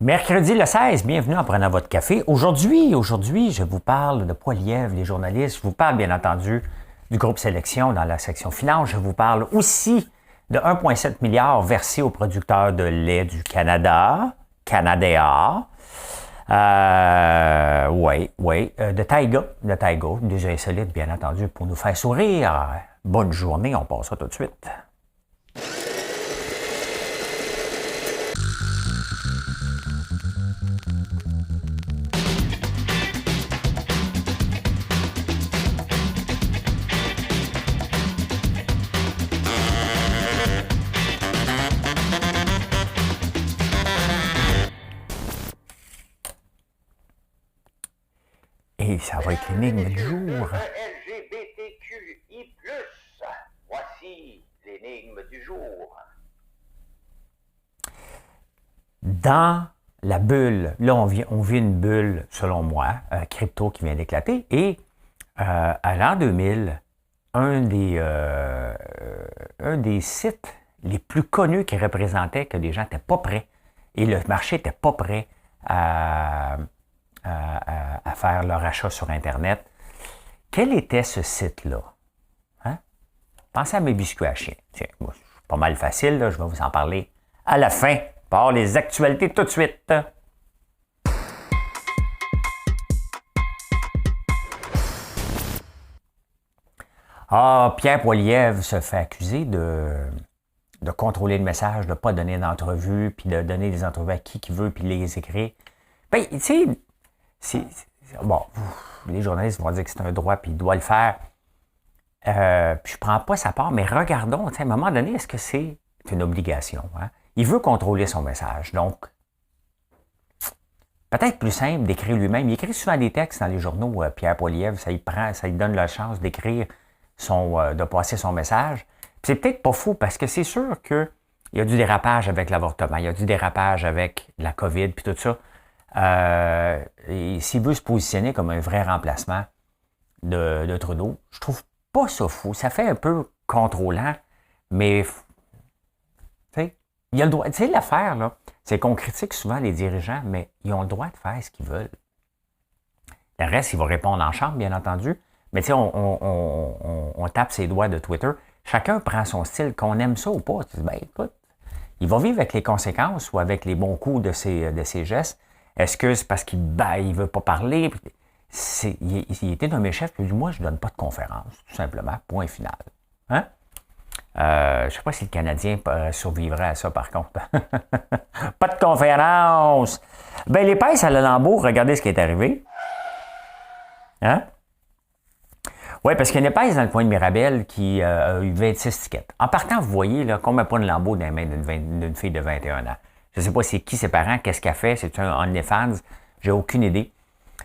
Mercredi le 16, bienvenue en prenant votre café. Aujourd'hui, je vous parle de Poilievre, les journalistes. Je vous parle bien entendu du groupe Sélection dans la section finance. Je vous parle aussi de 1,7 milliard versé aux producteurs de lait du Canada, Canadéa. De Taiga, des insolites bien entendu pour nous faire sourire. Bonne journée, on passe ça tout de suite. Et ça va être l'énigme du jour. LGBTQI+. Voici l'énigme du jour. Dans la bulle, là on vit une bulle, selon moi, crypto qui vient d'éclater. Et à l'an 2000, un des sites les plus connus qui représentait que les gens n'étaient pas prêts et le marché n'était pas prêt à faire leur achat sur Internet. Quel était ce site-là? Hein? Pensez à mes biscuits à chien. Tiens, moi, c'est pas mal facile, là, je vais vous en parler à la fin. Par les actualités tout de suite. Pierre Poilievre se fait accuser de contrôler le message, de ne pas donner d'entrevue, puis de donner des entrevues à qui veut, puis les écrire. Ben, tu sais, bon, les journalistes vont dire que c'est un droit, puis il doit le faire. Puis je prends pas sa part, mais regardons, à un moment donné, est-ce que c'est une obligation? Hein? Il veut contrôler son message, donc peut-être plus simple d'écrire lui-même. Il écrit souvent des textes dans les journaux, Pierre Poilievre, ça lui donne la chance d'écrire de passer son message. Puis c'est peut-être pas fou, parce que c'est sûr qu'il y a du dérapage avec l'avortement, il y a du dérapage avec la COVID, puis tout ça. Et s'il veut se positionner comme un vrai remplacement de Trudeau, je trouve pas ça fou. Ça fait un peu contrôlant, mais tu sais, il a le droit. Tu sais, l'affaire, là, c'est qu'on critique souvent les dirigeants, mais ils ont le droit de faire ce qu'ils veulent. Le reste, il va répondre en chambre, bien entendu. Mais tu sais, on tape ses doigts de Twitter. Chacun prend son style, qu'on aime ça ou pas. Tu dis, ben écoute, il va vivre avec les conséquences ou avec les bons coups de ses gestes. Est-ce que c'est parce qu'il ne veut pas parler? Il était nommé chef, puis moi, je ne donne pas de conférence, tout simplement. Point final. Hein? Je ne sais pas si le Canadien survivrait à ça, par contre. Pas de conférence! Ben, l'épaisse à Lambeau, regardez ce qui est arrivé. Hein? Oui, parce qu'il y a une épaisse dans le coin de Mirabel qui a eu 26 tickets. En partant, vous voyez là, qu'on ne met pas de Lambeau dans les mains d'une fille de 21 ans. Je ne sais pas c'est qui ses parents, qu'est-ce qu'elle fait, c'est un OnlyFans, j'ai aucune idée.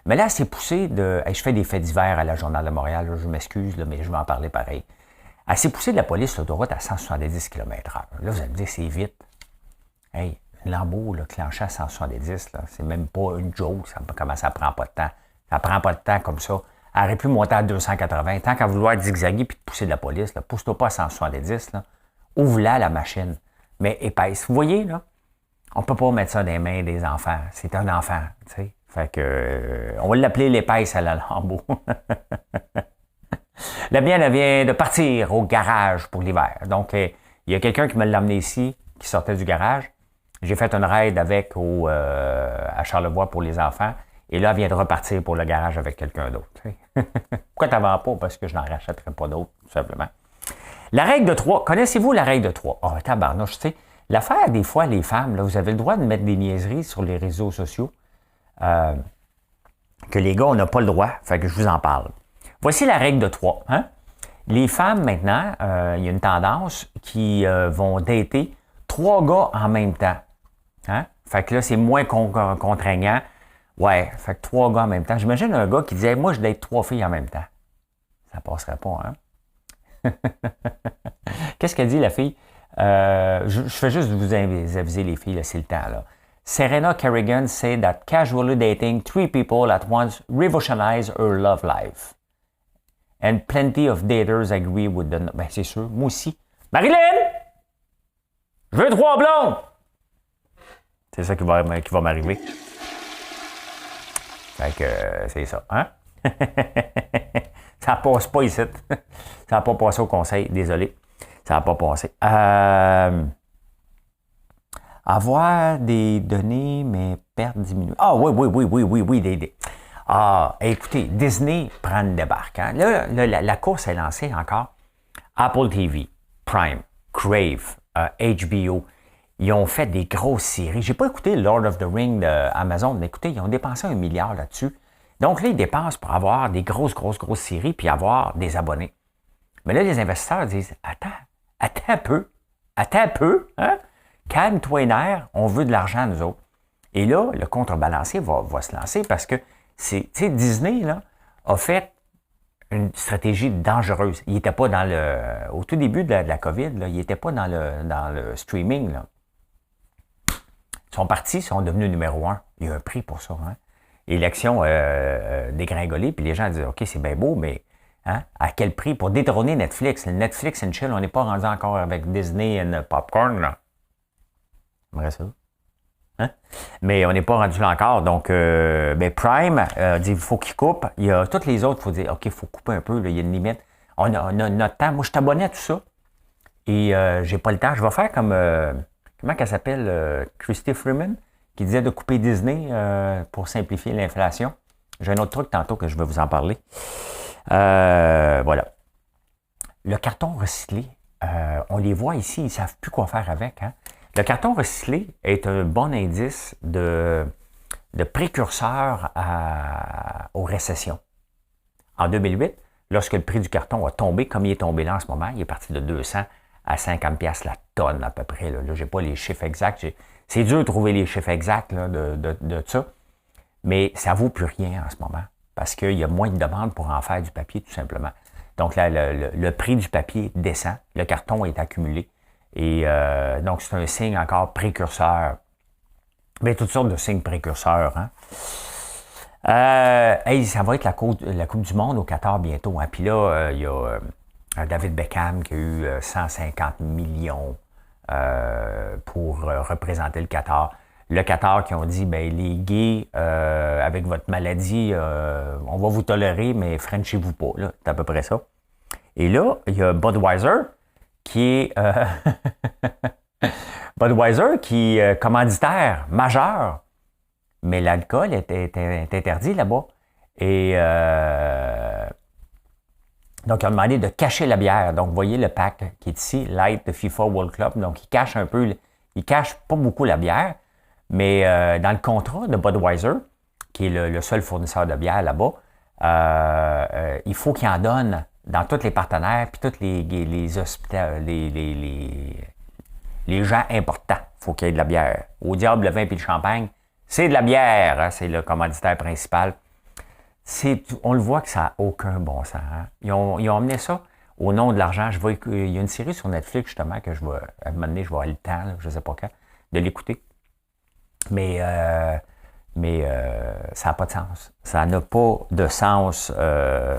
Mais là, c'est poussé de... Hey, je fais des faits divers à la Journal de Montréal, là, je m'excuse, là, mais je vais en parler pareil. Elle s'est poussée de la police sur l'autoroute à 170 km/h. Là, vous allez me dire, c'est vite. Hey, une Lambeau, là, clenchée à 170, là, c'est même pas une joke, comment ça prend pas de temps. Ça prend pas de temps comme ça. Elle aurait pu monter à 280. Tant qu'à vouloir zigzaguer puis te pousser de la police, là, pousse-toi pas à 170, là. Ouvre-la, la machine. Mais épaisse. Vous voyez, là? On peut pas mettre ça dans les mains des enfants. C'est un enfant, tu sais. Fait que, on va l'appeler l'épaisse à la Lambeau. La mienne, elle vient de partir au garage pour l'hiver. Donc, il y a quelqu'un qui me l'a amené ici, qui sortait du garage. J'ai fait une raid avec à Charlevoix pour les enfants. Et là, elle vient de repartir pour le garage avec quelqu'un d'autre. Pourquoi tu n'en vends pas? Parce que je n'en rachèterai pas d'autres, tout simplement. La règle de 3. Connaissez-vous la règle de 3? Oh, tabarnouche, tu sais. L'affaire, des fois, les femmes, là, vous avez le droit de mettre des niaiseries sur les réseaux sociaux que les gars, on n'a pas le droit. Fait que je vous en parle. Voici la règle de 3. Hein? Les femmes, maintenant, il y a une tendance qui vont dater 3 gars en même temps. Hein? Fait que là, c'est moins contraignant. Ouais, fait que 3 gars en même temps. J'imagine un gars qui disait, moi, je date 3 filles en même temps. Ça passerait pas, hein? Qu'est-ce qu'elle dit, la fille? Je fais juste vous aviser les filles, là, c'est le temps, là. Serena Kerrigan said that casually dating 3 people at once revolutionized her love life. And plenty of daters agree with the... Ben, c'est sûr, moi aussi. Marilyn! Je veux 3 blondes! Tu C'est ça qui va m'arriver. Fait que c'est ça. Hein? Ça passe pas ici. Ça n'a pas passé au conseil. Désolé. Ça n'a pas passé. Avoir des données, mais pertes diminuées. Ah oui. Ah, écoutez, Disney prend une débarque. Hein? Là, la course est lancée encore. Apple TV, Prime, Crave, HBO. Ils ont fait des grosses séries. J'ai pas écouté Lord of the Ring d'Amazon, mais écoutez, ils ont dépensé 1 milliard là-dessus. Donc là, ils dépensent pour avoir des grosses séries puis avoir des abonnés. Mais là, les investisseurs disent, attends un peu, hein? Calme-toi les nerfs, on veut de l'argent, nous autres. Et là, le contrebalancier va se lancer parce que, Disney, là, a fait une stratégie dangereuse. Il n'était pas au tout début de la COVID, là, il n'était pas dans le streaming, là. Ils sont partis, ils sont devenus numéro 1. Il y a un prix pour ça, hein? Et l'action dégringolée, puis les gens disent, OK, c'est bien beau, mais hein, à quel prix pour détrôner Netflix? Le Netflix and chill, on n'est pas rendu encore avec Disney and Popcorn, là. J'aimerais ça. Hein? Mais on n'est pas rendu là encore. Donc, Prime dit il faut qu'il coupe. Il y a toutes les autres, il faut dire, OK, il faut couper un peu, là, il y a une limite. On a notre temps. Moi, je suis abonné à tout ça. Et j'ai pas le temps. Je vais faire comme, comment qu'elle s'appelle, Christy Freeman, qui disait de couper Disney pour simplifier l'inflation. J'ai un autre truc tantôt que je vais vous en parler. Voilà. Le carton recyclé, on les voit ici, ils ne savent plus quoi faire avec. Hein? Le carton recyclé est un bon indice de précurseur aux récessions. En 2008, lorsque le prix du carton a tombé, comme il est tombé là en ce moment, il est parti de 200 à 50$ la tonne à peu près. Là, je n'ai pas les chiffres exacts. C'est dur de trouver les chiffres exacts là, de ça, mais ça ne vaut plus rien en ce moment parce qu'il y a moins de demandes pour en faire du papier tout simplement. Donc là, le prix du papier descend, le carton est accumulé. Et donc, c'est un signe encore précurseur. Mais toutes sortes de signes précurseurs. Hein? Ça va être la Coupe du Monde au Qatar bientôt. Hein? Puis là, il y a David Beckham qui a eu 150 millions pour représenter le Qatar. Le Qatar qui ont dit, les gays, avec votre maladie, on va vous tolérer, mais frenchez-vous pas. Là. C'est à peu près ça. Et là, il y a Budweiser qui est Budweiser qui est commanditaire majeur, mais l'alcool est interdit là-bas. Et donc, ils ont demandé de cacher la bière. Donc, vous voyez le pack qui est ici, Light de FIFA World Club. Donc, il cache pas beaucoup la bière, mais dans le contrat de Budweiser, qui est le seul fournisseur de bière là-bas, il faut qu'il en donne dans tous les partenaires, puis tous les hôpitaux, les gens importants. Il faut qu'il y ait de la bière. Au diable, le vin et le champagne, c'est de la bière. Hein, c'est le commanditaire principal. On le voit que ça n'a aucun bon sens. Hein. Ils ont amené ça au nom de l'argent. Il y a une série sur Netflix, justement, que à un moment donné, je vais avoir le temps, là, je ne sais pas quand, de l'écouter. Mais ça n'a pas de sens. Ça n'a pas de sens,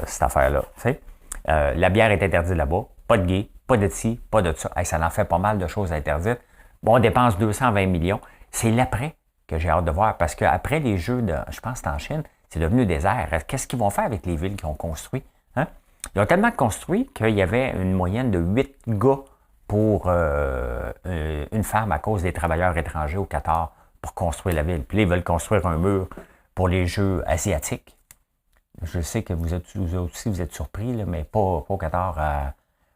cette affaire-là. Tu sais? La bière est interdite là-bas. Pas de gay, pas de ci, pas de ça. Hey, ça en fait pas mal de choses interdites. Bon, on dépense 220 millions. C'est l'après que j'ai hâte de voir parce qu'après les jeux je pense que c'est en Chine, c'est devenu désert. Qu'est-ce qu'ils vont faire avec les villes qu'ils ont construites? Hein? Ils ont tellement construit qu'il y avait une moyenne de 8 gars pour une femme à cause des travailleurs étrangers au Qatar pour construire la ville. Puis là, ils veulent construire un mur pour les Jeux asiatiques. Je sais que vous êtes surpris, là, mais pas au Qatar,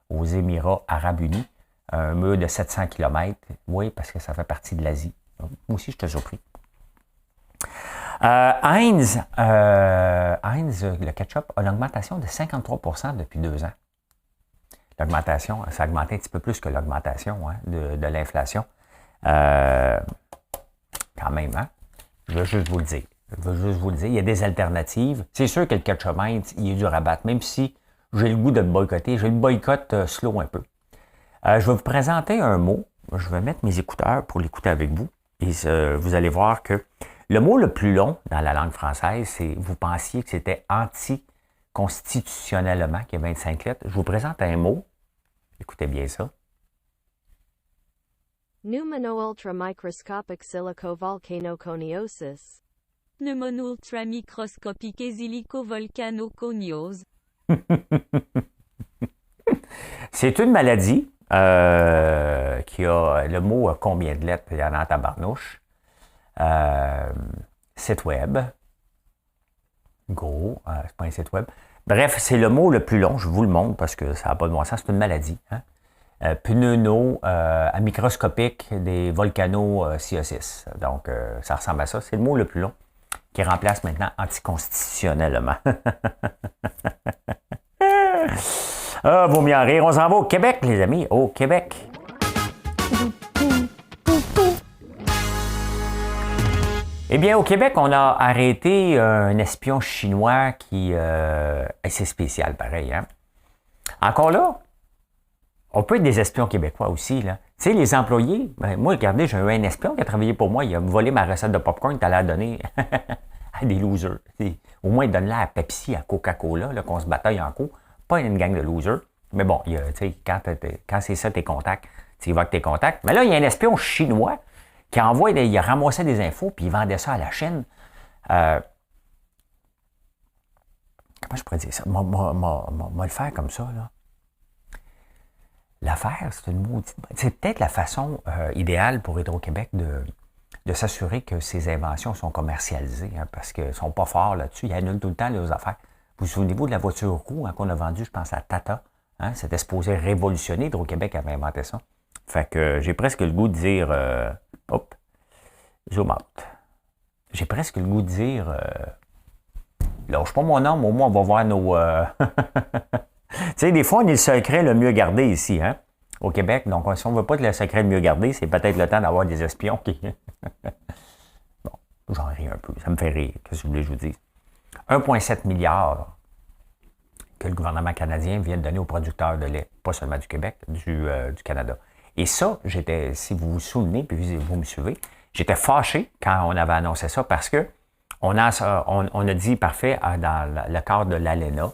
aux Émirats arabes unis. Un mur de 700 km. Oui, parce que ça fait partie de l'Asie. Moi aussi, j'étais surpris. Heinz, le ketchup, a une augmentation de 53% depuis 2 ans. L'augmentation, ça a augmenté un petit peu plus que l'augmentation hein, de l'inflation. Quand même, hein? Je veux juste vous le dire. Il y a des alternatives. C'est sûr que le ketchup Heinz, il est dur à battre. Même si j'ai le goût de le boycotter, je le boycotte slow un peu. Je vais vous présenter un mot. Je vais mettre mes écouteurs pour l'écouter avec vous. Et vous allez voir que le mot le plus long dans la langue française, c'est vous pensiez que c'était anticonstitutionnellement, qui est 25 lettres. Je vous présente un mot. Écoutez bien ça. Pneumono-ultramicroscopic silicovolcanoconiosis. Pneumono-ultramicroscopique silicovolcanoconiose. C'est une maladie qui a le mot combien de lettres? Il y en a en tabarnouche. Site web. Gros, c'est pas un site web. Bref, c'est le mot le plus long, je vous le montre parce que ça n'a pas de bon sens, c'est une maladie. Hein? Microscopique des volcanociosis. Donc, ça ressemble à ça. C'est le mot le plus long qui remplace maintenant anticonstitutionnellement. Vaut mieux en rire. On s'en va au Québec, les amis. Au Québec. Eh bien, au Québec, on a arrêté un espion chinois qui... c'est spécial, pareil. Hein? Encore là, on peut être des espions québécois aussi. Là. Tu sais, les employés, moi, regardez, j'ai eu un espion qui a travaillé pour moi. Il a volé ma recette de popcorn, il allait la donner à des losers. T'sais, au moins, donne-la à Pepsi, à Coca-Cola, là, qu'on se bataille en cours. Pas une gang de losers. Mais bon, quand c'est ça tes contacts, tu y vas avec tes contacts. Mais là, il y a un espion chinois qui il a ramassé des infos puis il vendait ça à la Chine. Comment je pourrais dire ça? Moi, le faire comme ça, là. L'affaire, c'est une maudite... C'est peut-être la façon idéale pour Hydro-Québec de s'assurer que ses inventions sont commercialisées, hein, parce qu'ils ne sont pas forts là-dessus. Ils annulent tout le temps leurs affaires. Vous souvenez-vous de la voiture roue hein, qu'on a vendue, je pense, à Tata? Hein? C'était supposé révolutionner. Hydro-Québec avait inventé ça. Fait que j'ai presque le goût de dire... zoom out. J'ai presque le goût de dire... lâche pas mon homme, au moins on va voir nos... Tu sais, des fois, on est le secret le mieux gardé ici, hein, au Québec. Donc, si on ne veut pas que le secret le mieux gardé, c'est peut-être le temps d'avoir des espions qui... Bon, j'en ris un peu. Ça me fait rire. Qu'est-ce que vous voulez que je vous dise? 1,7 milliard que le gouvernement canadien vient de donner aux producteurs de lait, pas seulement du Québec, du Canada. Et ça, si vous vous souvenez, puis vous me suivez, j'étais fâché quand on avait annoncé ça parce que on a dit, parfait, dans le cadre de l'ALENA,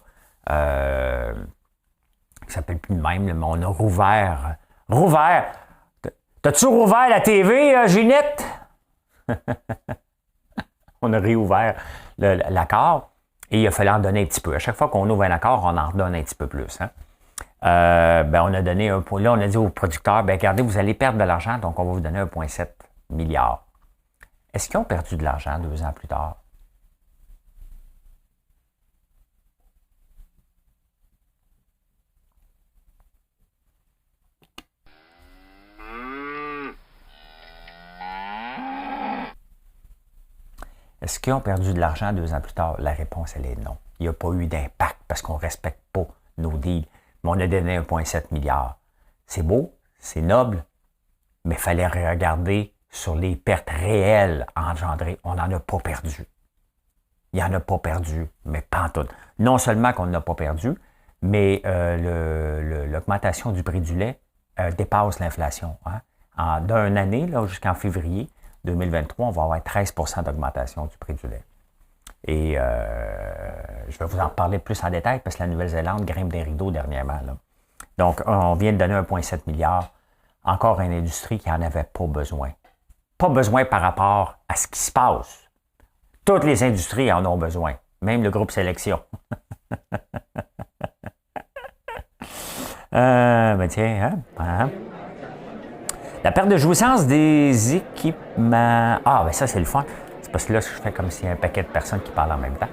qui s'appelle plus de même, mais on a rouvert. T'as-tu rouvert la TV, Ginette? On a réouvert l'accord et il a fallu en donner un petit peu. À chaque fois qu'on ouvre un accord, on en redonne un petit peu plus. Hein? On a donné là, on a dit aux producteurs, regardez, vous allez perdre de l'argent, donc on va vous donner 1,7 milliard. Est-ce qu'ils ont perdu de l'argent 2 ans plus tard? Est-ce qu'ils ont perdu de l'argent 2 ans plus tard? La réponse, elle est non. Il n'y a pas eu d'impact parce qu'on ne respecte pas nos deals. Mais on a donné 1,7 milliard. C'est beau, c'est noble, mais il fallait regarder sur les pertes réelles engendrées. On n'en a pas perdu. Il n'y en a pas perdu, mais pas en tout. Non seulement qu'on n'a pas perdu, mais l'augmentation du prix du lait dépasse l'inflation. Hein? D'une année, là, jusqu'en février 2023, on va avoir 13 % d'augmentation du prix du lait. Et je vais vous en parler plus en détail parce que la Nouvelle-Zélande grimpe des rideaux dernièrement. Là. Donc, on vient de donner 1,7 milliard encore à une industrie qui n'en avait pas besoin. Pas besoin par rapport à ce qui se passe. Toutes les industries en ont besoin, même le groupe Sélection. Tiens, hein? La perte de jouissance des équipements. Ça, c'est le fun. C'est parce que là, je fais comme s'il y a un paquet de personnes qui parlent en même temps.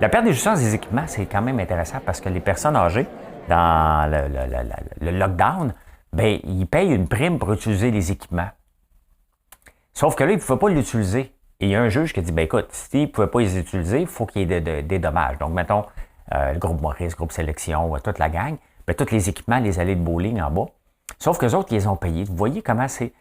La perte de jouissance des équipements, c'est quand même intéressant parce que les personnes âgées, dans le lockdown, ils payent une prime pour utiliser les équipements. Sauf que là, ils ne pouvaient pas l'utiliser. Et il y a un juge qui a dit, écoute, s'ils ne pouvaient pas les utiliser, il faut qu'il y ait des dommages. Donc, mettons, le groupe Maurice, le groupe Sélection, toute la gang, tous les équipements, les allées de bowling en bas. Sauf qu'eux autres, ils les ont payés. Vous voyez comment c'est?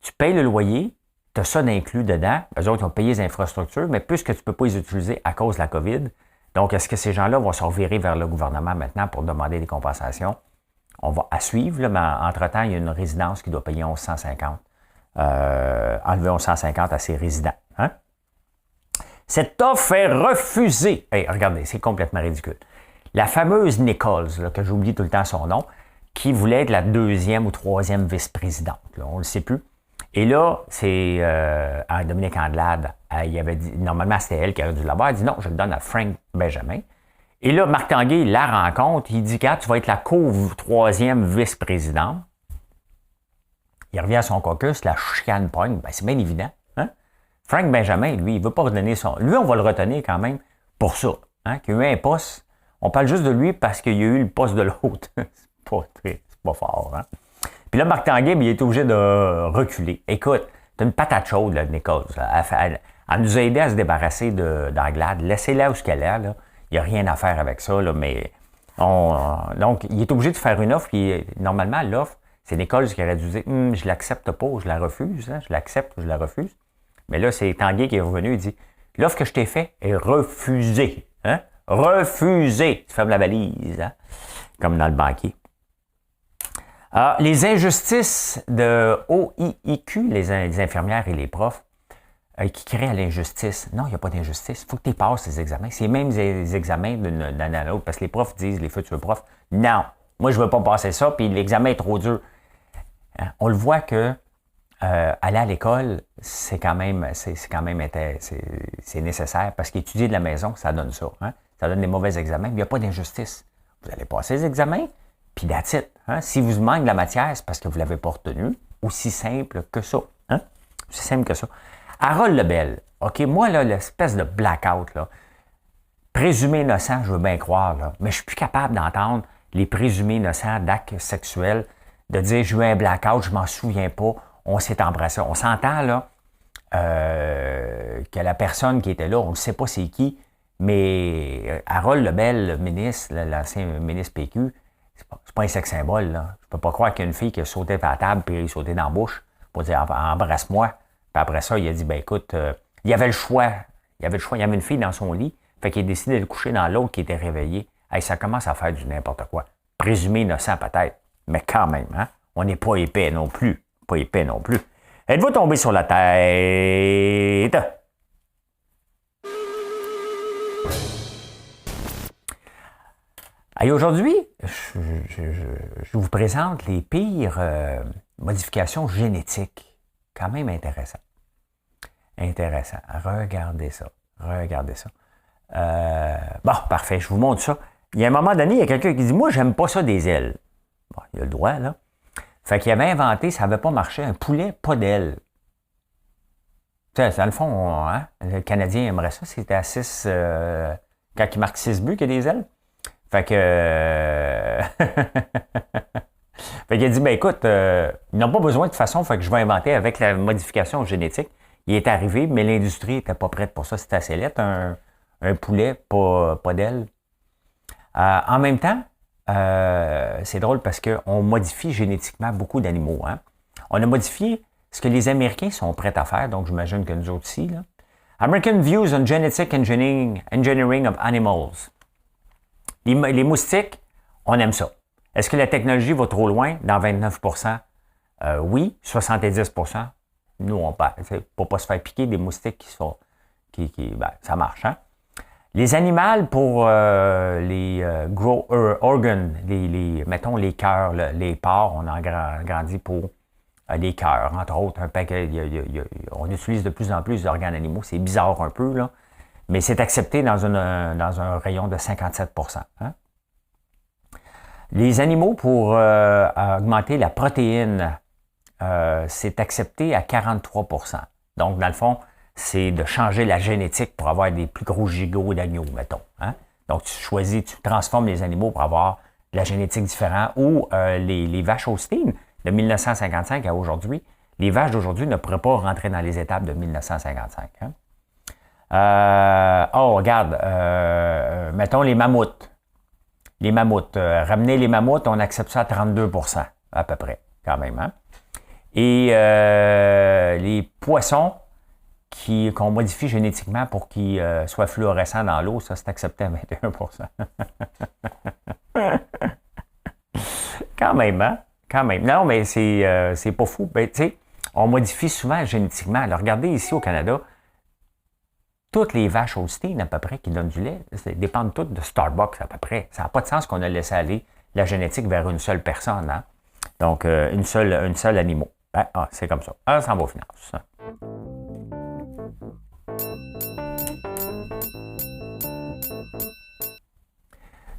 Tu payes le loyer, tu as ça d'inclus dedans. Eux autres, ils ont payé les infrastructures, mais puisque tu ne peux pas les utiliser à cause de la COVID, donc est-ce que ces gens-là vont se revirer vers le gouvernement maintenant pour demander des compensations? On va à suivre, là, mais entre-temps, il y a une résidence qui doit payer 1150. Enlever 1150 à ses résidents. Hein? Cette offre est refusée. Regardez, c'est complètement ridicule. La fameuse Nichols, là, que j'oublie tout le temps son nom, qui voulait être la 2e ou 3e vice-présidente, là, on ne le sait plus, Et là, c'est Dominique Andelade, il avait dit, normalement c'était elle qui aurait dû l'avoir, elle dit non, je le donne à Frank Benjamin. Et là, Marc Tanguay, il la rencontre, il dit, regarde, tu vas être la troisième vice-présidente. Il revient à son caucus, la chicane pogne, ben, c'est bien évident. Hein? Frank Benjamin, lui, il ne veut pas redonner son... Lui, on va le retenir quand même pour ça, hein? Qu'il a eu un poste. On parle juste de lui parce qu'il y a eu le poste de l'autre. c'est pas fort, hein? Puis là, Marc Tanguay, il est obligé de reculer. Écoute, t'as une patate chaude, là, Nicole. Elle nous a aidé à se débarrasser d'Anglade. Laissez-la où ce qu'elle est, là. Il n'y a rien à faire avec ça, là, mais... donc, il est obligé de faire une offre, puis normalement, l'offre, c'est Nicole qui aurait dû dire je l'accepte pas, je la refuse, hein, je l'accepte ou je la refuse. Mais là, c'est Tanguay qui est revenu, il dit l'offre que je t'ai faite est refusée. Hein? Refusée. Tu fermes la valise, hein? Comme dans le banquier. Les injustices de OIIQ, les infirmières et les profs, qui créent l'injustice. Non, il n'y a pas d'injustice. Il faut que tu passes ces examens. C'est même les examens d'une année à l'autre, parce que les profs disent, les futurs profs, non, moi, je ne veux pas passer ça, puis l'examen est trop dur. Hein? On le voit que aller à l'école, c'est nécessaire, parce qu'étudier de la maison, ça donne ça. Hein? Ça donne des mauvais examens, mais il n'y a pas d'injustice. Vous allez passer les examens, puis that's it. Hein? Si vous manquez de la matière, c'est parce que vous ne l'avez pas retenu. Aussi simple que ça. Hein? Aussi simple que ça. Harold Lebel, OK, moi, là, l'espèce de blackout, là, présumé innocent, je veux bien croire, là, mais je suis plus capable d'entendre les présumés innocents d'actes sexuels, de dire j'ai eu un blackout, je m'en souviens pas, on s'est embrassé. On s'entend, là, que la personne qui était là, on ne sait pas c'est qui, mais Harold Lebel, le ministre, l'ancien ministre PQ, c'est pas un sex symbole, là. Je peux pas croire qu'il y a une fille qui a sauté par la table puis sauté dans la bouche pour dire embrasse-moi. Puis après ça, il a dit, ben écoute, il y avait le choix. Il y avait une fille dans son lit. Fait qu'il a décidé de coucher dans l'autre qui était réveillé. Hey, ça commence à faire du n'importe quoi. Présumé innocent peut-être, mais quand même, hein? On n'est pas épais non plus. Pas épais non plus. Êtes-vous tombé sur la tête? Et aujourd'hui, je vous présente les pires modifications génétiques. Quand même intéressant. Intéressant. Regardez ça. Bon, parfait, je vous montre ça. Il y a un moment donné, il y a quelqu'un qui dit « Moi, j'aime pas ça des ailes. » Bon, il a le droit, là. Fait qu'il avait inventé, ça n'avait pas marché, un poulet pas d'ailes. Tu sais, dans le fond, hein, le Canadien aimerait ça. C'était à 6... quand il marque 6 buts qu'il y a des ailes. Fait que... Fait qu'il a dit, ben écoute, ils n'ont pas besoin de toute façon, fait que je vais inventer avec la modification génétique. Il est arrivé, mais l'industrie n'était pas prête pour ça. C'était assez lettre, un poulet, pas d'ailes. En même temps, c'est drôle parce qu'on modifie génétiquement beaucoup d'animaux. Hein? On a modifié ce que les Américains sont prêts à faire, donc j'imagine que nous autres aussi. Là. American Views on Genetic Engineering of Animals. Les moustiques, on aime ça. Est-ce que la technologie va trop loin? Dans 29%, oui. 70%, nous, on perd. Pour ne pas se faire piquer des moustiques ben, ça marche. Hein? Les animaux pour les grow organs, mettons les cœurs, les porcs, on en grandit pour les cœurs, entre autres. On utilise de plus en plus d'organes animaux. C'est bizarre un peu, là. Mais c'est accepté dans un rayon de 57%. Hein? Les animaux pour augmenter la protéine, c'est accepté à 43%. Donc, dans le fond, c'est de changer la génétique pour avoir des plus gros gigots d'agneaux, mettons. Hein? Donc, tu transformes les animaux pour avoir de la génétique différente. Ou les vaches Holstein de 1955 à aujourd'hui, les vaches d'aujourd'hui ne pourraient pas rentrer dans les étapes de 1955. Hein? Regarde, mettons les mammouths. Les mammouths. Ramener les mammouths, on accepte ça à 32%, à peu près, quand même. Hein? Et les poissons qu'on modifie génétiquement pour qu'ils soient fluorescents dans l'eau, ça, c'est accepté à 21%. Quand même, hein? Quand même. Non, mais c'est pas fou. Ben, tu sais, on modifie souvent génétiquement. Alors, regardez ici au Canada, toutes les vaches Holstein, à peu près, qui donnent du lait, dépendent toutes de Starbucks, à peu près. Ça n'a pas de sens qu'on a laissé aller la génétique vers une seule personne. Hein? Donc, une seule animal. Ben, c'est comme ça. Ça s'en va aux finances.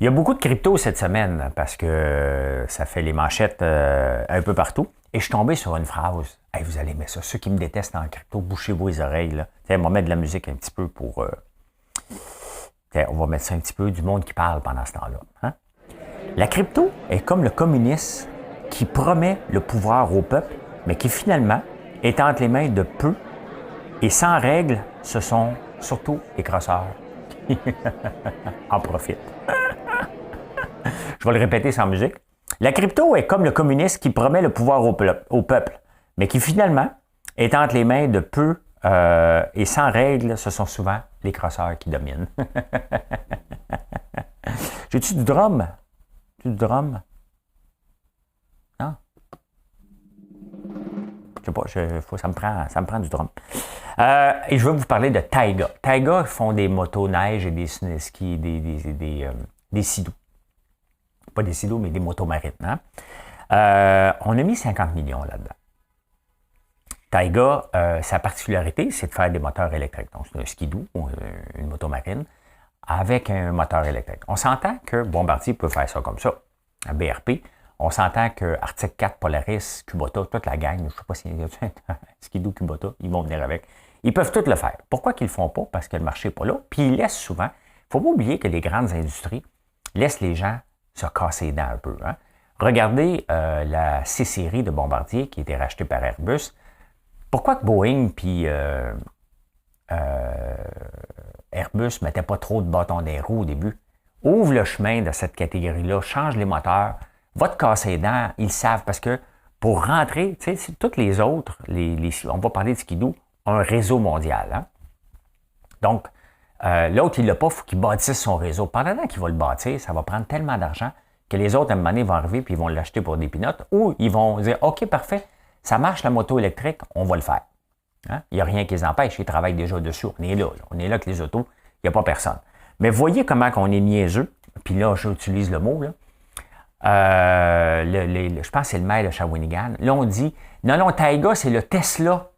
Il y a beaucoup de crypto cette semaine parce que ça fait les manchettes un peu partout. Et je suis tombé sur une phrase. Hey, vous allez aimer ça. Ceux qui me détestent en crypto, bouchez-vous les oreilles. Là. On va mettre de la musique un petit peu pour... on va mettre ça un petit peu du monde qui parle pendant ce temps-là. Hein? La crypto est comme le communisme qui promet le pouvoir au peuple, mais qui finalement est entre les mains de peu et sans règles, ce sont surtout les crosseurs qui en profitent. Je vais le répéter sans musique. La crypto est comme le communiste qui promet le pouvoir au peuple, mais qui finalement est entre les mains de peu et sans règles, ce sont souvent les crosseurs qui dominent. J'ai-tu du drum? Du drum? Non? Je sais pas, ça me prend du drum. Et je veux vous parler de Taiga. Taiga font des motos neige et des skis, des sidoux. Pas des sidoux, mais des motos marines. Hein? On a mis 50 millions là-dedans. Taiga, sa particularité, c'est de faire des moteurs électriques. Donc, c'est un skidoo, une moto marine, avec un moteur électrique. On s'entend que Bombardier peut faire ça comme ça. À BRP, on s'entend que Arctic 4, Polaris, Kubota, toute la gang, je ne sais pas s'il y a un skidoo Kubota, ils vont venir avec. Ils peuvent tout le faire. Pourquoi qu'ils ne le font pas? Parce que le marché n'est pas là. Puis ils laissent souvent. Il ne faut pas oublier que les grandes industries laissent les gens se casser les dents un peu. Hein? Regardez la C-Série de Bombardier qui a été rachetée par Airbus. Pourquoi que Boeing puis Airbus ne mettaient pas trop de bâtons dans les roues au début? Ouvre le chemin de cette catégorie-là, change les moteurs, va te casser les dents, ils savent, parce que pour rentrer, tu sais, toutes les autres, on va parler de skidoo, ont un réseau mondial. Hein? Donc, l'autre, il ne l'a pas, il faut qu'il bâtisse son réseau. Pendant qu'il va le bâtir, ça va prendre tellement d'argent que les autres, à un moment donné, vont arriver et ils vont l'acheter pour des pinottes, ou ils vont dire, OK, parfait, ça marche la moto électrique, on va le faire. Hein? Il n'y a rien qui les empêche, ils travaillent déjà dessus. On est là. On est là avec les autos, il n'y a pas personne. Mais voyez comment on est niaiseux, puis là, j'utilise le mot, là. Je pense que c'est le maire de Shawinigan. Là, on dit, non, Taiga, c'est le Tesla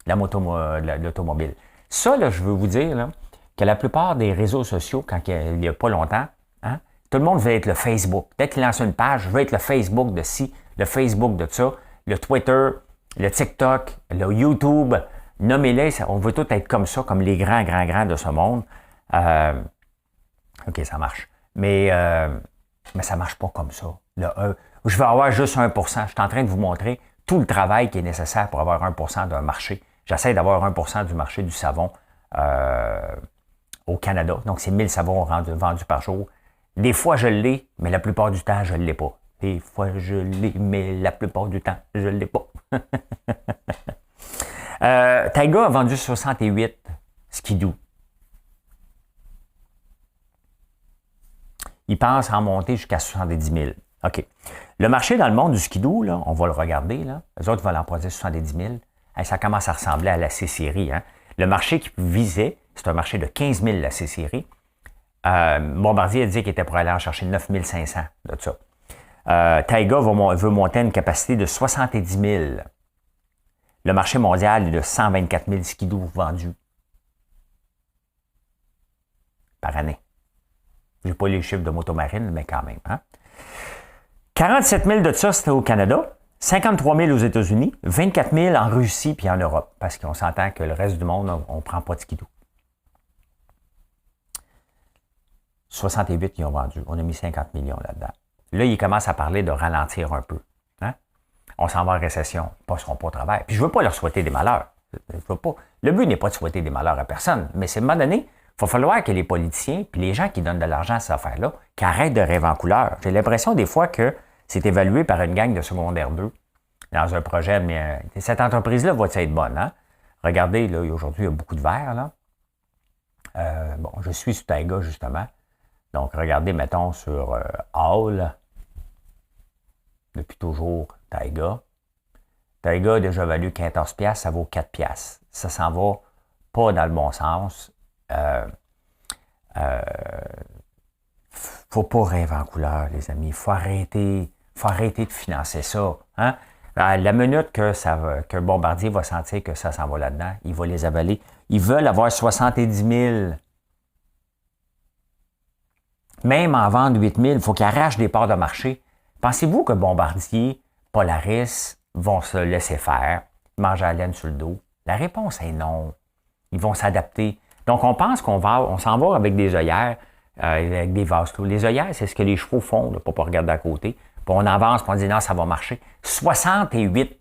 de l'automobile. Ça, là, je veux vous dire là, que la plupart des réseaux sociaux, quand il n'y a pas longtemps, hein, tout le monde veut être le Facebook. Dès qu'il lance une page, je veux être le Facebook de ci, le Facebook de ça, le Twitter, le TikTok, le YouTube, nommez-les, on veut tous être comme ça, comme les grands de ce monde. OK, ça marche. Mais ça ne marche pas comme ça. Je veux avoir juste 1%. Je suis en train de vous montrer tout le travail qui est nécessaire pour avoir 1% d'un marché. J'essaie d'avoir 1% du marché du savon au Canada. Donc, c'est 1000 savons vendus par jour. Des fois, je l'ai, mais la plupart du temps, je ne l'ai pas. Des fois, je l'ai, mais la plupart du temps, je ne l'ai pas. Taiga a vendu 68 skidoo. Il pense en monter jusqu'à 70 000. OK. Le marché dans le monde du skidoo, là, on va le regarder. Là. Les autres vont en produire 70 000. Hey, ça commence à ressembler à la C-Série. Hein. Le marché qui visait, c'est un marché de 15 000, la C-Série. Bombardier a dit qu'il était pour aller en chercher 9 500 de ça. Taiga veut monter à une capacité de 70 000. Le marché mondial est de 124 000 skidoo vendus par année. Je n'ai pas les chiffres de motomarine, mais quand même. Hein? 47 000 de ça, c'était au Canada. 53 000 aux États-Unis. 24 000 en Russie puis en Europe. Parce qu'on s'entend que le reste du monde, on ne prend pas de skidoo. 68, ils ont vendu. On a mis 50 millions là-dedans. Là, ils commencent à parler de ralentir un peu. Hein? On s'en va en récession. Ils ne passeront pas au travail. Puis je ne veux pas leur souhaiter des malheurs. Je veux pas. Le but n'est pas de souhaiter des malheurs à personne. Mais c'est à un moment donné, il va falloir que les politiciens puis les gens qui donnent de l'argent à ces affaires-là, qui arrêtent de rêver en couleur. J'ai l'impression des fois que c'est évalué par une gang de secondaire 2 dans un projet. Mais cette entreprise-là va être bonne. Hein? Regardez, là, aujourd'hui, il y a beaucoup de verre. Là. Je suis sur Taiga, justement. Donc, regardez, mettons, sur Hall, depuis toujours, Taiga. Taiga a déjà valu 14$, ça vaut 4$. Ça s'en va pas dans le bon sens. Faut pas rêver en couleur, les amis. Faut arrêter de financer ça. Hein? La minute que Bombardier va sentir que ça s'en va là-dedans, il va les avaler. Ils veulent avoir 70 000. Même en vendre 8 000, il faut qu'ils arrachent des parts de marché. Pensez-vous que Bombardier, Polaris vont se laisser faire, manger la laine sur le dos? La réponse est non. Ils vont s'adapter. Donc, on pense on s'en va avec des œillères, avec des vases clos. Les œillères, c'est ce que les chevaux font, là, pour ne pas regarder à côté. Puis on avance, puis on dit non, ça va marcher. 68.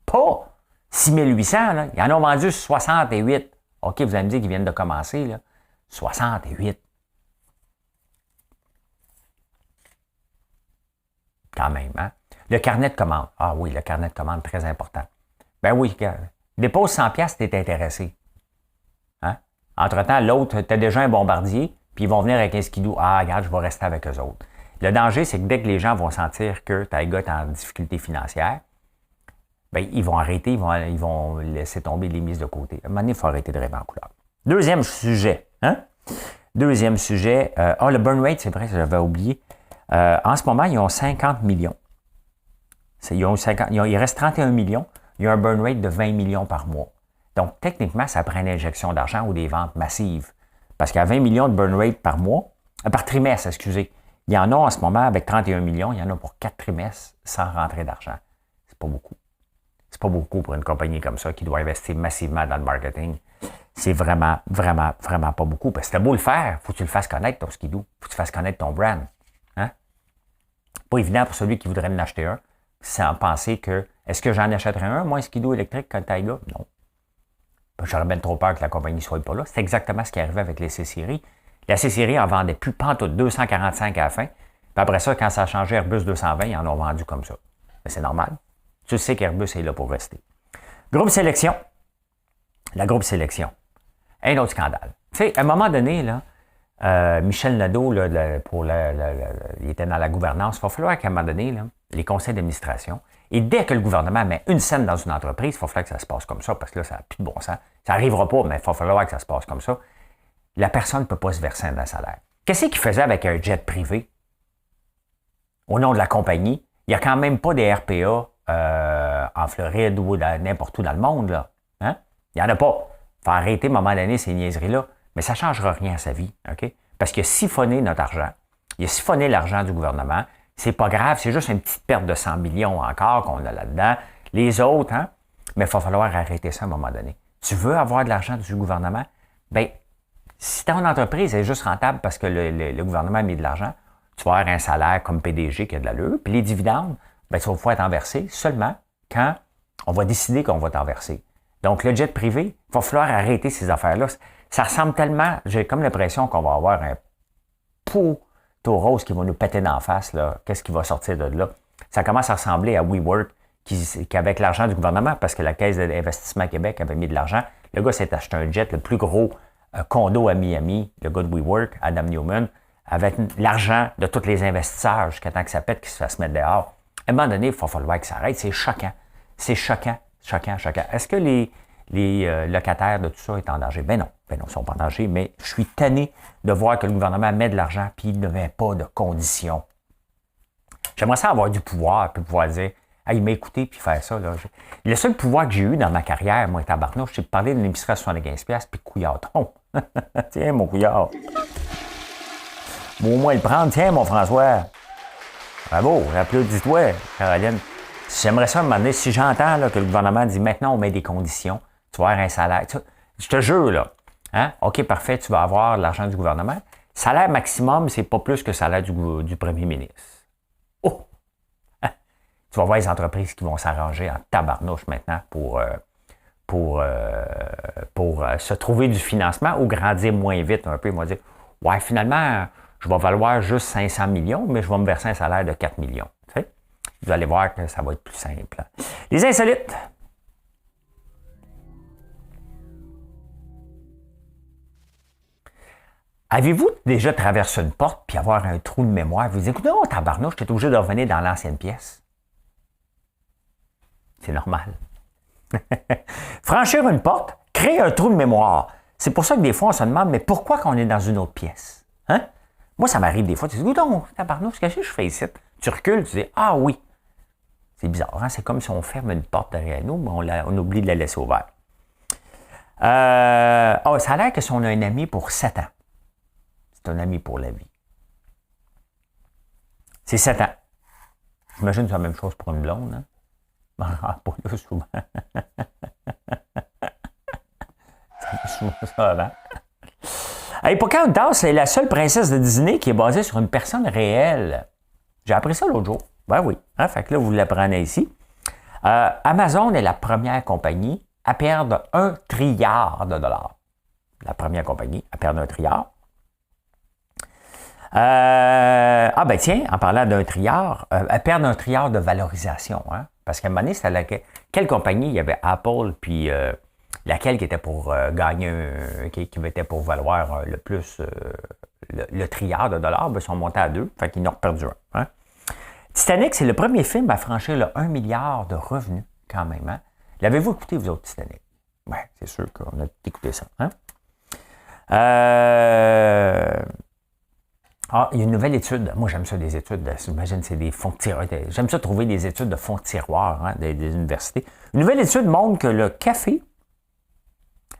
Pas 6800, là. Ils en ont vendu 68. OK, vous allez me dire qu'ils viennent de commencer, là. 68. Quand même, hein? Le carnet de commande. Ah oui, le carnet de commande, très important. Ben oui, dépose 100 pièces si tu es intéressé. Hein? Entre-temps, l'autre, tu as déjà un bombardier, puis ils vont venir avec un skidoo. Ah, regarde, je vais rester avec eux autres. Le danger, c'est que dès que les gens vont sentir que ta gars est en difficulté financière, ben, ils vont arrêter, ils vont laisser tomber les mises de côté. À un moment donné, il faut arrêter de rêver en couleur. Deuxième sujet. Hein? Deuxième sujet. Le burn rate, c'est vrai, j'avais oublié. En ce moment, ils ont 50 millions. Il reste 31 millions. Il y a un burn rate de 20 millions par mois. Donc, techniquement, ça prend une injection d'argent ou des ventes massives. Parce qu'à 20 millions de burn rate par mois, par trimestre, excusez, il y en a en ce moment avec 31 millions, il y en a pour 4 trimestres sans rentrée d'argent. C'est pas beaucoup. C'est pas beaucoup pour une compagnie comme ça qui doit investir massivement dans le marketing. C'est vraiment, vraiment, vraiment pas beaucoup. Parce que c'est beau le faire, faut que tu le fasses connaître, ton skidoo. Faut que tu fasses connaître ton brand. Hein? Pas évident pour celui qui voudrait en acheter un, sans penser que, est-ce que j'en achèterais un, moi, un skidoo électrique comme Taiga? Non. J'aurais bien trop peur que la compagnie ne soit pas là. C'est exactement ce qui est arrivé avec les C-Series. La C-Series en vendait plus pantoute, 245 à la fin. Puis après ça, quand ça a changé Airbus 220, ils en ont vendu comme ça. Mais c'est normal. Tu sais qu'Airbus est là pour rester. Groupe Sélection. La Groupe Sélection. Un autre scandale. Tu sais, à un moment donné, là, Michel Nadeau, là, il était dans la gouvernance. Il va falloir qu'à un moment donné, là, les conseils d'administration, et dès que le gouvernement met une scène dans une entreprise, il va falloir que ça se passe comme ça, parce que là, ça n'a plus de bon sens. Ça n'arrivera pas, mais il va falloir que ça se passe comme ça. La personne ne peut pas se verser un salaire. Qu'est-ce qu'il faisait avec un jet privé? Au nom de la compagnie, il n'y a quand même pas des RPA en Floride ou n'importe où dans le monde. Là. Hein? Il n'y en a pas. Il faut arrêter à un moment donné ces niaiseries-là. Mais ça ne changera rien à sa vie. Okay? Parce qu'il a siphonné notre argent. Il a siphonné l'argent du gouvernement. C'est pas grave, c'est juste une petite perte de 100 millions encore qu'on a là-dedans. Les autres, hein? Mais il va falloir arrêter ça à un moment donné. Tu veux avoir de l'argent du gouvernement? Bien, si ton entreprise est juste rentable parce que le gouvernement a mis de l'argent, tu vas avoir un salaire comme PDG qui a de l'allure. Puis les dividendes, bien, tu vas pouvoir t'en verser seulement quand on va décider qu'on va t'en verser. Donc, le jet privé, il va falloir arrêter ces affaires-là. Ça ressemble tellement, j'ai comme l'impression qu'on va avoir un pot rose qui va nous péter d'en face. Là. Qu'est-ce qui va sortir de là? Ça commence à ressembler à WeWork, qui avec l'argent du gouvernement, parce que la Caisse d'investissement Québec avait mis de l'argent, le gars s'est acheté un jet, le plus gros condo à Miami, le gars de WeWork, Adam Newman, avec l'argent de tous les investisseurs jusqu'à temps que ça pète, qu'ils se fassent mettre dehors. À un moment donné, il va falloir que ça arrête. C'est choquant. C'est choquant, choquant, choquant. Est-ce que les locataires de tout ça sont en danger? Ben non, ils ne sont pas en danger, mais je suis tanné de voir que le gouvernement met de l'argent puis il ne met pas de conditions. J'aimerais ça avoir du pouvoir puis pouvoir dire « Hey, m'écouter puis faire ça. » Là. Le seul pouvoir que j'ai eu dans ma carrière, moi, tabarnouche, c'est de parler d'une épicerie à 75$ puis couillardon. Tiens, mon couillard. Bon, au moins le prendre. Tiens, mon François. Bravo, applaudis-toi, Caroline. J'aimerais ça me demander, si j'entends là, que le gouvernement dit maintenant on met des conditions, tu vas avoir un salaire. Je te jure, là. Hein? OK, parfait, tu vas avoir l'argent du gouvernement. Salaire maximum, c'est pas plus que le salaire du premier ministre. Oh! Hein? Tu vas voir les entreprises qui vont s'arranger en tabarnouche maintenant pour se trouver du financement ou grandir moins vite un peu. Ils vont dire, ouais, finalement, je vais valoir juste 500 millions, mais je vais me verser un salaire de 4 millions. Tu sais? Vous allez voir que ça va être plus simple. Les insolites. Avez-vous déjà traversé une porte puis avoir un trou de mémoire? Vous dites, non, tabarnouche, je suis obligé de revenir dans l'ancienne pièce. C'est normal. Franchir une porte crée un trou de mémoire. C'est pour ça que des fois, on se demande, mais pourquoi qu'on est dans une autre pièce? Hein? Moi, ça m'arrive des fois. Tu dis, non, tabarnouche, qu'est-ce que je fais ici? Tu recules, tu dis, ah oui. C'est bizarre, hein? C'est comme si on ferme une porte derrière nous, mais on oublie de la laisser ouverte. Ça a l'air que si on a un ami pour 7 ans, c'est un ami pour la vie. C'est 7 ans. J'imagine que c'est la même chose pour une blonde. Hein? Pas là souvent. Souvent ça avant. Hey, Pocahontas, c'est la seule princesse de Disney qui est basée sur une personne réelle. J'ai appris ça l'autre jour. Ben oui. Hein? Fait que là, vous l'apprenez ici. Amazon est la première compagnie à perdre 1 trilliard de dollars. La première compagnie à perdre 1 trilliard. Ben tiens, en parlant d'1 trilliard, à perdre 1 trilliard de valorisation. Hein? Parce qu'à un moment donné, c'était quelle compagnie? Il y avait Apple, puis laquelle qui était pour gagner, qui était pour valoir le plus le trilliard de dollars, ben, ils sont montés à 2, fait qu'ils en ont perdu un. Hein? Titanic, c'est le premier film à franchir le 1 milliard de revenus, quand même. Hein? L'avez-vous écouté, vous autres, Titanic? Oui, c'est sûr qu'on a écouté ça. Hein? Il y a une nouvelle étude. Moi, j'aime ça, des études. J'imagine c'est des fonds de tiroir. J'aime ça trouver des études de fonds de tiroir hein, des universités. Une nouvelle étude montre que le café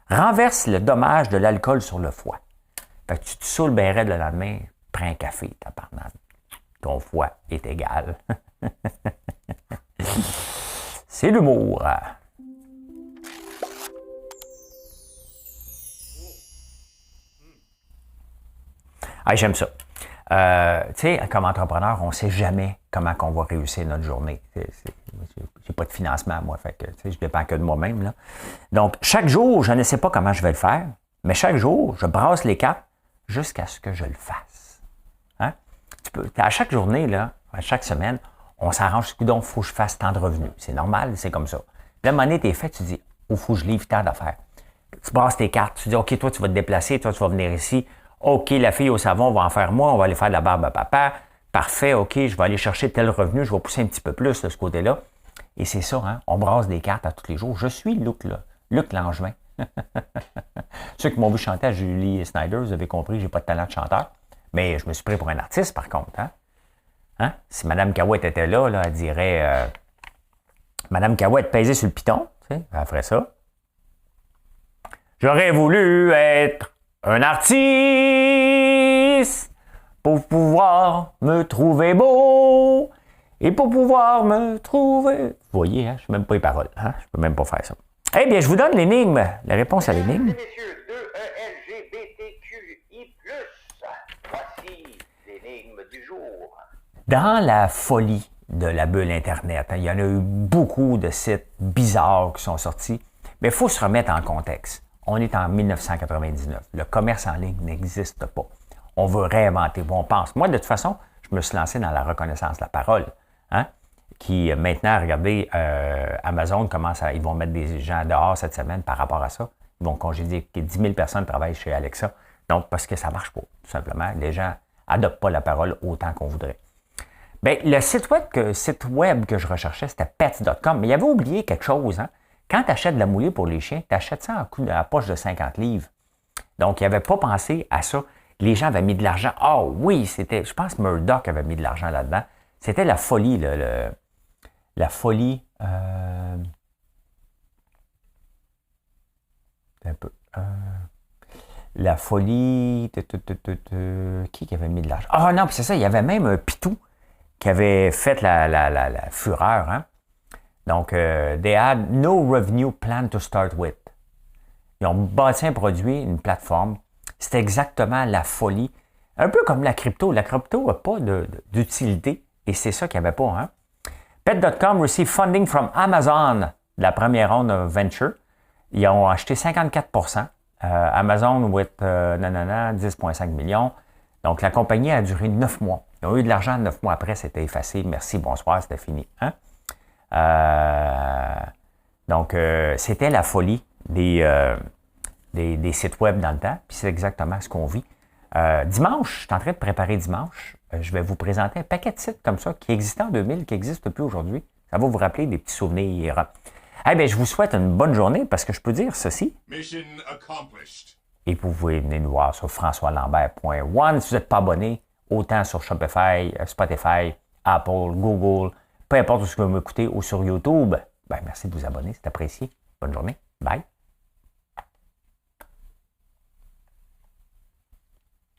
renverse le dommage de l'alcool sur le foie. Fait que tu te saoules bien raide le lendemain, prends un café, tabarnak. Ton foie est égal. C'est l'humour. J'aime ça. Tu sais, comme entrepreneur, on ne sait jamais comment on va réussir notre journée. J'ai pas de financement, moi, fait que je dépends que de moi-même. Là. Donc, chaque jour, je ne sais pas comment je vais le faire, mais chaque jour, je brasse les cartes jusqu'à ce que je le fasse. Hein? À chaque journée, là, à chaque semaine, on s'arrange, donc il faut que je fasse tant de revenus. C'est normal, c'est comme ça. Puis là, à un moment donné, t'es fait, tu dis, il faut que je livre tant d'affaires. Tu brasses tes cartes, tu dis, OK, toi, tu vas te déplacer, toi, tu vas venir ici. OK, la fille au savon va en faire moi, on va aller faire de la barbe à papa. Parfait, OK, je vais aller chercher tel revenu, je vais pousser un petit peu plus de ce côté-là. Et c'est ça, hein? On brasse des cartes à tous les jours. Je suis Luc, là. Luc Langevin. Ceux qui m'ont vu chanter à Julie Snyder, vous avez compris, j'ai pas de talent de chanteur. Mais je me suis pris pour un artiste, par contre. Hein? Hein? Si Mme Cahouette était là, elle dirait Mme Cahouette pesée sur le piton, tu sais, elle ferait ça. J'aurais voulu être un artiste pour pouvoir me trouver beau et pour pouvoir me trouver... Vous voyez, hein, je ne sais même pas les paroles. Hein? Je ne peux même pas faire ça. Eh bien, je vous donne l'énigme. La réponse à l'énigme. Mesdames et messieurs, LGBTQI+, voici l'énigme du jour. Dans la folie de la bulle Internet, hein, il y en a eu beaucoup de sites bizarres qui sont sortis, mais il faut se remettre en contexte. On est en 1999. Le commerce en ligne n'existe pas. On veut réinventer. On pense. Moi, de toute façon, je me suis lancé dans la reconnaissance de la parole. Hein? Qui, maintenant, regardez, Amazon commence à... Ils vont mettre des gens dehors cette semaine par rapport à ça. Ils vont congédier 10 000 personnes travaillent chez Alexa. Donc, parce que ça ne marche pas, tout simplement. Les gens n'adoptent pas la parole autant qu'on voudrait. Bien, le site web que je recherchais, c'était pets.com. Mais il avait oublié quelque chose, hein? Quand tu achètes de la moulée pour les chiens, tu achètes ça à la poche de 50 livres. Donc, il n'avait pas pensé à ça. Les gens avaient mis de l'argent. Ah oui, c'était, je pense que Murdoch avait mis de l'argent là-dedans. C'était la folie, la folie. Un peu. La folie. Qui avait mis de l'argent? Ah non, puis c'est ça, il y avait même un pitou qui avait fait la fureur, hein? Donc, they had no revenue plan to start with. Ils ont bâti un produit, une plateforme. C'était exactement la folie. Un peu comme la crypto. La crypto n'a pas d'utilité et c'est ça qu'il n'y avait pas. Hein? Pet.com receive funding from Amazon, la première ronde venture. Ils ont acheté 54%. Amazon with 10,5 millions. Donc, la compagnie a duré 9 mois. Ils ont eu de l'argent 9 mois après, c'était effacé. Merci, bonsoir, c'était fini. Hein? Donc, c'était la folie des sites web dans le temps, puis c'est exactement ce qu'on vit. Dimanche, je suis en train de préparer dimanche, je vais vous présenter un paquet de sites comme ça qui existaient en 2000, qui n'existent plus aujourd'hui. Ça va vous rappeler des petits souvenirs. Eh bien, je vous souhaite une bonne journée parce que je peux dire ceci. Mission accomplished. Et vous pouvez venir nous voir sur françoislambert.one si vous n'êtes pas abonné, autant sur Shopify, Spotify, Apple, Google, peu importe où vous m'écoutez ou sur YouTube, ben, merci de vous abonner, c'est apprécié. Bonne journée. Bye.